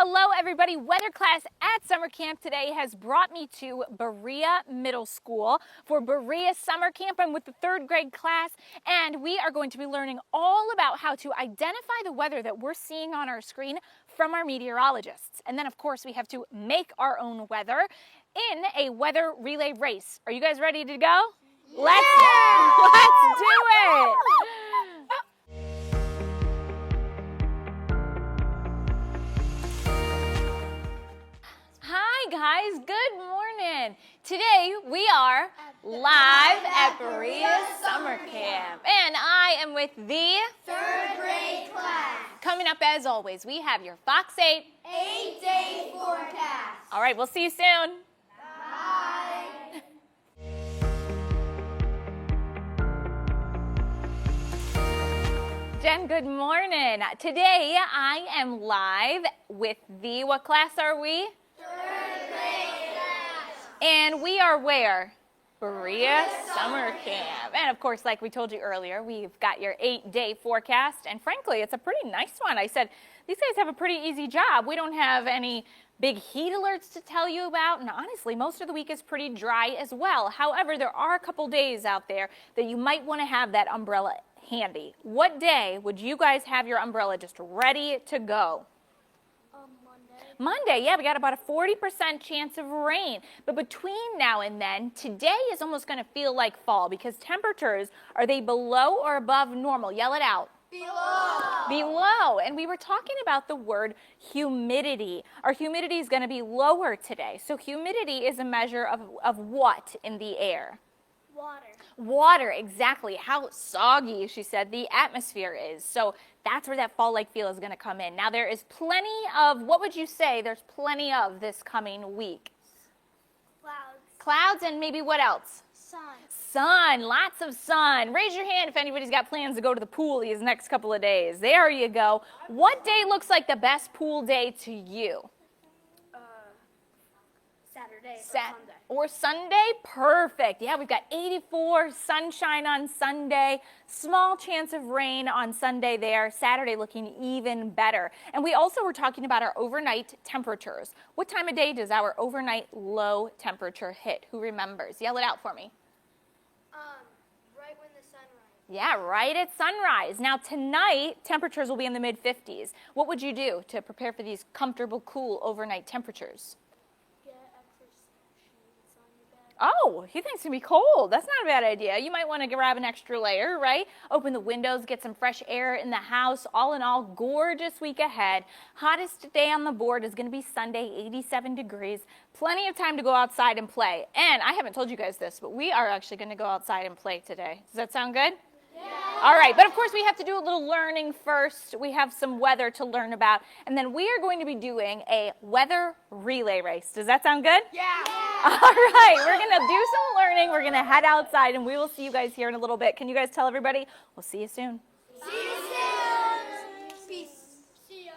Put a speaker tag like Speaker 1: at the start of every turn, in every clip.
Speaker 1: Hello everybody, weather class at summer camp today has brought me to Berea Middle School for Berea summer camp. I'm with the third grade class and we are going to be learning all about how to identify the weather that we're seeing on our screen from our meteorologists. And then of course we have to make our own weather in a weather relay race. Are you guys ready to go? Yeah! Let's do it! Hi guys, good morning. Today we are live at Berea Summer Camp and I am with the
Speaker 2: third grade class.
Speaker 1: Coming up as always, we have your Fox 8
Speaker 2: 8-day forecast.
Speaker 1: All right, we'll see you soon.
Speaker 2: Bye.
Speaker 1: Jen, good morning. Today I am live with the, what class are we?
Speaker 2: Third grade class.
Speaker 1: And we are where? Berea Summer Camp. And of course, like we told you earlier, we've got your 8-day forecast. And frankly, it's a pretty nice one. I said, these guys have a pretty easy job. We don't have any big heat alerts to tell you about. And honestly, most of the week is pretty dry as well. However, there are a couple days out there that you might want to have that umbrella handy. What day would you guys have your umbrella just ready to go? Monday, yeah, we got about a 40% chance of rain. But between now and then, today is almost going to feel like fall because temperatures, are they below or above normal? Yell it out.
Speaker 2: Below.
Speaker 1: Below. And we were talking about the word humidity. Our humidity is going to be lower today. So humidity is a measure of what in the air?
Speaker 2: Water.
Speaker 1: Water, exactly. How soggy, she said, the atmosphere is. So that's where that fall-like feel is going to come in. Now there is plenty of, what would you say there's plenty of this coming week?
Speaker 2: Clouds.
Speaker 1: Clouds and maybe what else?
Speaker 2: Sun.
Speaker 1: Sun, lots of sun. Raise your hand if anybody's got plans to go to the pool these next couple of days. There you go. What day looks like the best pool day to you?
Speaker 2: Saturday
Speaker 1: or Sunday? Perfect. Yeah, we've got 84, sunshine on Sunday, small chance of rain on Sunday there, Saturday looking even better. And we also were talking about our overnight temperatures. What time of day does our overnight low temperature hit? Who remembers? Yell it out for me.
Speaker 2: Right when the sun rises.
Speaker 1: Yeah, right at sunrise. Now tonight, temperatures will be in the mid-50s. What would you do to prepare for these comfortable, cool overnight temperatures? Oh, he thinks it's going to be cold. That's not a bad idea. You might want to grab an extra layer, right? Open the windows, get some fresh air in the house. All in all, gorgeous week ahead. Hottest day on the board is going to be Sunday, 87 degrees. Plenty of time to go outside and play. And I haven't told you guys this, but we are actually going to go outside and play today. Does that sound good?
Speaker 2: Yeah.
Speaker 1: All right, but of course we have to do a little learning first. We have some weather to learn about, and then we are going to be doing a weather relay race. Does that sound good?
Speaker 2: Yeah.
Speaker 1: All right, we're going to do some learning. We're going to head outside, and we will see you guys here in a little bit. Can you guys tell everybody? We'll see you soon.
Speaker 2: See you soon. Peace. See ya.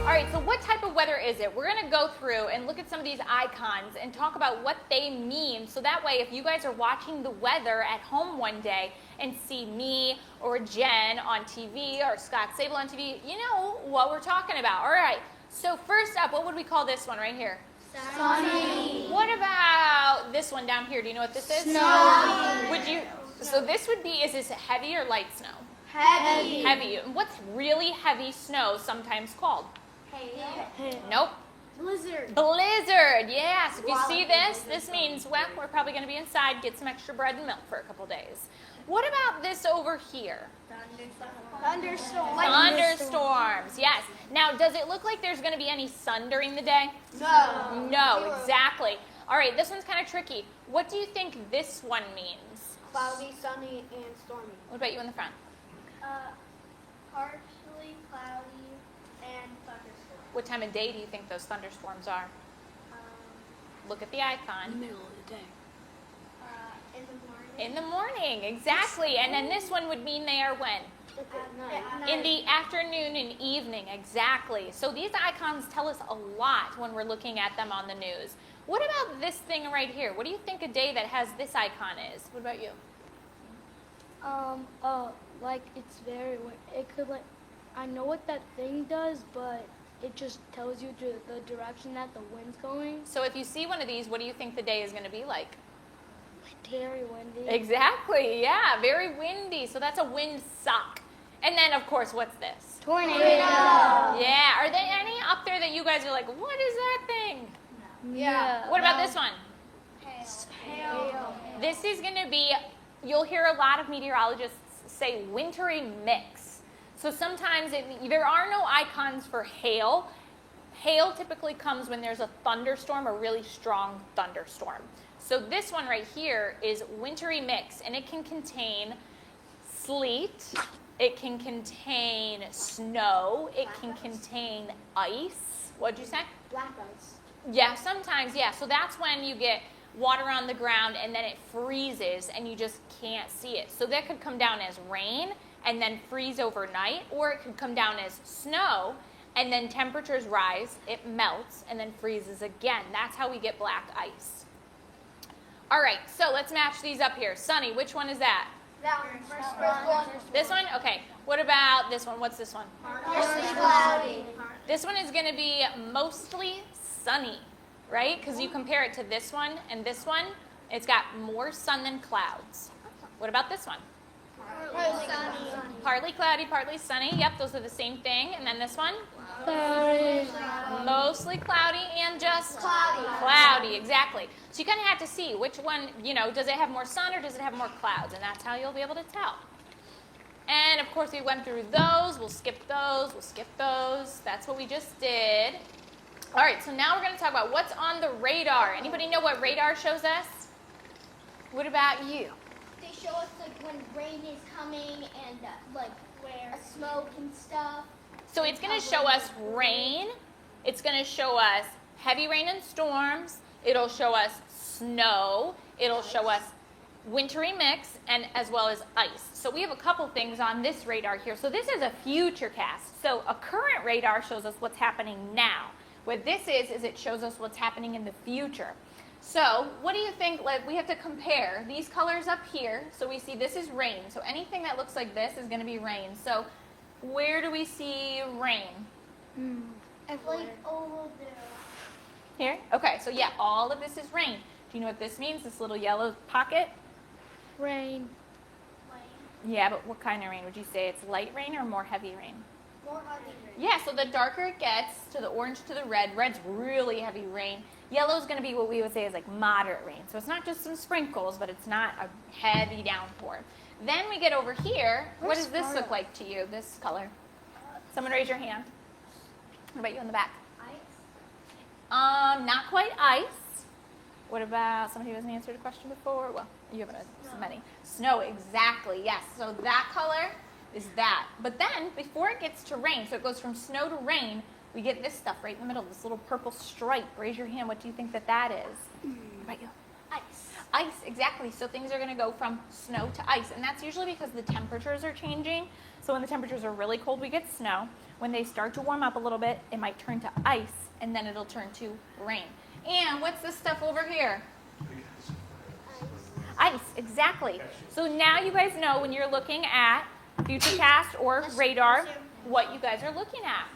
Speaker 1: All right, so what type of weather is it? We're going to go through and look at some of these icons and talk about what they mean. So that way, if you guys are watching the weather at home one day and see me or Jen on TV or Scott Sable on TV, you know what we're talking about. All right, so first up, what would we call this one right here?
Speaker 2: Sunny.
Speaker 1: What about this one down here? Do you know what this is?
Speaker 2: Snowy.
Speaker 1: Would you? So this would be, is this heavy or light snow?
Speaker 2: Heavy.
Speaker 1: Heavy. And what's really heavy snow sometimes called?
Speaker 2: Hail.
Speaker 1: Nope.
Speaker 2: Blizzard.
Speaker 1: Blizzard, yes. If you see this, this means, well, we're probably going to be inside, get some extra bread and milk for a couple days. What about this over here?
Speaker 2: Thunderstorms.
Speaker 1: Thunderstorms, yes. Now, does it look like there's going to be any sun during the day?
Speaker 2: No.
Speaker 1: No, exactly. All right, this one's kind of tricky. What do you think this one means?
Speaker 2: Cloudy, sunny, and stormy.
Speaker 1: What about you in the front?
Speaker 2: Partially cloudy and thunderstorms.
Speaker 1: What time of day do you think those thunderstorms are? Look at the icon.
Speaker 3: Middle of the day.
Speaker 2: In the morning.
Speaker 1: In the morning, exactly. And then this one would mean they are when?
Speaker 2: At night.
Speaker 1: In the afternoon and evening, exactly. So these icons tell us a lot when we're looking at them on the news. What about this thing right here? What do you think a day that has this icon is? What about you?
Speaker 3: Like it's it could like, I know what that thing does, but it just tells you the direction that the wind's going.
Speaker 1: So if you see one of these, what do you think the day is going to be like?
Speaker 3: Very windy.
Speaker 1: Exactly, yeah, very windy. So that's a wind sock. And then, of course, what's this?
Speaker 3: Tornado.
Speaker 1: Yeah, are there any up there that you guys are like, what is that thing?
Speaker 3: Yeah.
Speaker 1: What about this one?
Speaker 3: Hail.
Speaker 1: This is going to be, you'll hear a lot of meteorologists say wintry mix. So sometimes there are no icons for hail. Hail typically comes when there's a thunderstorm, a really strong thunderstorm. So this one right here is wintry mix, and it can contain sleet, it can contain snow, it can contain ice. What'd you say?
Speaker 3: Black ice.
Speaker 1: Yeah, sometimes, yeah. So that's when you get water on the ground and then it freezes and you just can't see it. So that could come down as rain and then freeze overnight, or it could come down as snow and then temperatures rise, it melts, and then freezes again. That's how we get black ice. All right, so let's match these up here. Sunny, which one is that?
Speaker 2: That one. First one.
Speaker 1: This one? Okay. What about this one? What's this one?
Speaker 2: Mostly cloudy.
Speaker 1: This one is going to be mostly sunny, right? Because you compare it to this one and this one, it's got more sun than clouds. What about this one?
Speaker 2: Partly sunny.
Speaker 1: Partly cloudy, partly sunny. Yep, those are the same thing. And then this one?
Speaker 3: Cloudy.
Speaker 1: Mostly cloudy and just
Speaker 2: Cloudy.
Speaker 1: Cloudy, exactly. So you kind of have to see which one, does it have more sun or does it have more clouds? And that's how you'll be able to tell. And of course we went through those. We'll skip those. We'll skip those. That's what we just did. All right, so now we're going to talk about what's on the radar. Anybody know what radar shows us? What about you?
Speaker 2: They show us like when rain is coming and like where smoke and stuff.
Speaker 1: So it's going to show us rain. It's going to show us heavy rain and storms. It'll show us snow. It'll show us wintry mix, and as well as ice. So we have a couple things on this radar here. So this is a future cast. So a current radar shows us what's happening now. What this is it shows us what's happening in the future. So what do you think? We have to compare these colors up here. So we see this is rain. So anything that looks like this is going to be rain. So where do we see rain?
Speaker 2: Like over there.
Speaker 1: Here? Okay, so yeah, all of this is rain. Do you know what this means, this little yellow pocket?
Speaker 3: Rain.
Speaker 1: Yeah, but what kind of rain? Would you say it's light rain or more heavy rain?
Speaker 2: More heavy rain.
Speaker 1: Yeah, so the darker it gets, to the orange to the red, red's really heavy rain. Yellow's going to be what we would say is like moderate rain. So it's not just some sprinkles, but it's not a heavy downpour. Then we get over here. What does this look like to you, this color? Someone raise your hand. What about you in the back?
Speaker 2: Ice.
Speaker 1: Not quite ice. What about somebody who hasn't answered a question before? Well, you haven't so many. Snow, exactly, yes. So that color is that. But then, before it gets to rain, so it goes from snow to rain, we get this stuff right in the middle, this little purple stripe. Raise your hand, what do you think that is? What about you?
Speaker 2: Ice.
Speaker 1: Ice, exactly. So things are going to go from snow to ice. And that's usually because the temperatures are changing. So when the temperatures are really cold, we get snow. When they start to warm up a little bit, it might turn to ice, and then it'll turn to rain. And what's this stuff over here? Ice, exactly. So now you guys know when you're looking at Futurecast or radar, what you guys are looking at.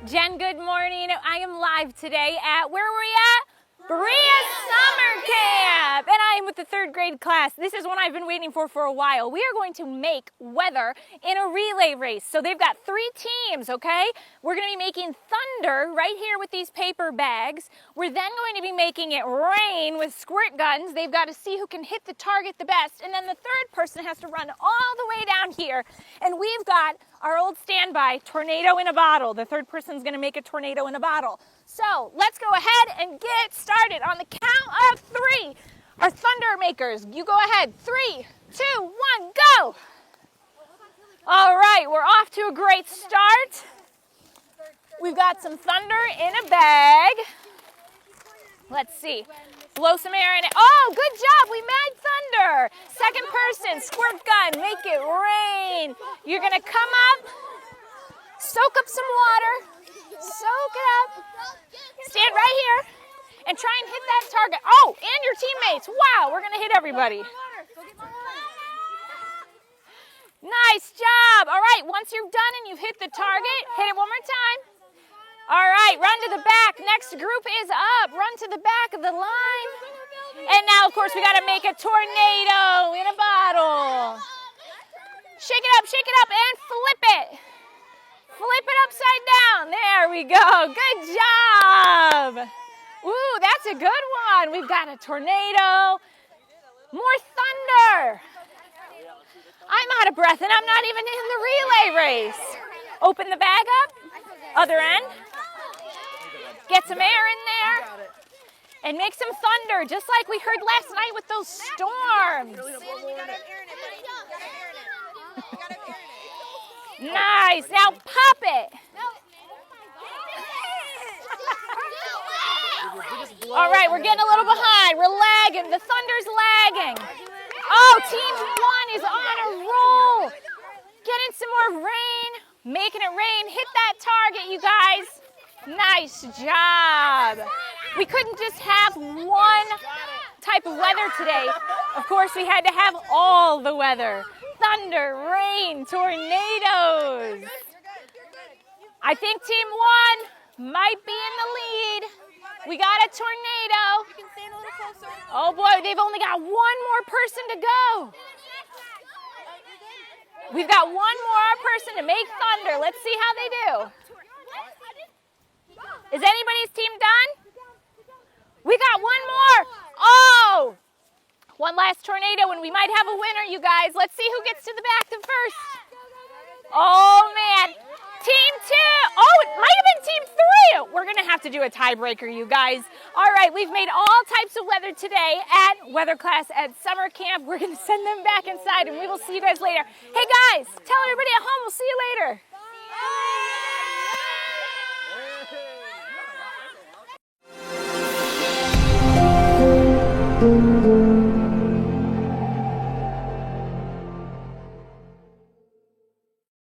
Speaker 1: Jen, good morning. I am live today at, where were we at? Berea Summer Camp. And I am with the third grade class. This is one I've been waiting for a while. We are going to make weather in a relay race. So they've got 3 teams, okay? We're going to be making thunder right here with these paper bags. We're then going to be making it rain with squirt guns. They've got to see who can hit the target the best. And then the third person has to run all the way down here. And we've got our old standby, tornado in a bottle. The third person's going to make a tornado in a bottle. So let's go ahead and get started on the count of 3. Our thunder makers, you go ahead. 3, 2, 1, go. All right, we're off to a great start. We've got some thunder in a bag. Let's see. Blow some air in it. Oh, good job. We made thunder. Second person, squirt gun, make it rain. You're going to come up, soak up some water, soak it up, stand right here, and try and hit that target. Oh, and your teammates. Wow, we're going to hit everybody. Nice job. All right, once you're done and you've hit the target, hit it one more time. All right, run to the back. Next group is up. Run to the back of the line. And now, of course, we got to make a tornado in a bottle. Shake it up, and flip it. Flip it upside down. There we go. Good job. Ooh, that's a good one. We've got a tornado. More thunder. I'm out of breath, and I'm not even in the relay race. Open the bag up. Other end. Get some air in there. And make some thunder, just like we heard last night with those storms. Nice. Now pop it. All right, we're getting a little behind. We're lagging. The thunder's lagging. Oh, Team 1 is on a roll. Getting some more rain. Making it rain. Hit that target, you guys. Nice job. We couldn't just have one type of weather today. Of course, we had to have all the weather. Thunder, rain, tornadoes. I think Team 1 might be in the lead. We got a tornado. Oh boy, they've only got one more person to go. We've got one more person to make thunder. Let's see how they do. Is anybody's team done? We got one more. Oh, one last tornado and we might have a winner, you guys. Let's see who gets to the back first. Oh, man. Team 2. Oh, it might have been Team 3. We're going to have to do a tiebreaker, you guys. All right, we've made all types of weather today at weather class at summer camp. We're going to send them back inside, and we will see you guys later. Hey, guys, tell everybody at home we'll see you later.
Speaker 4: Thank you.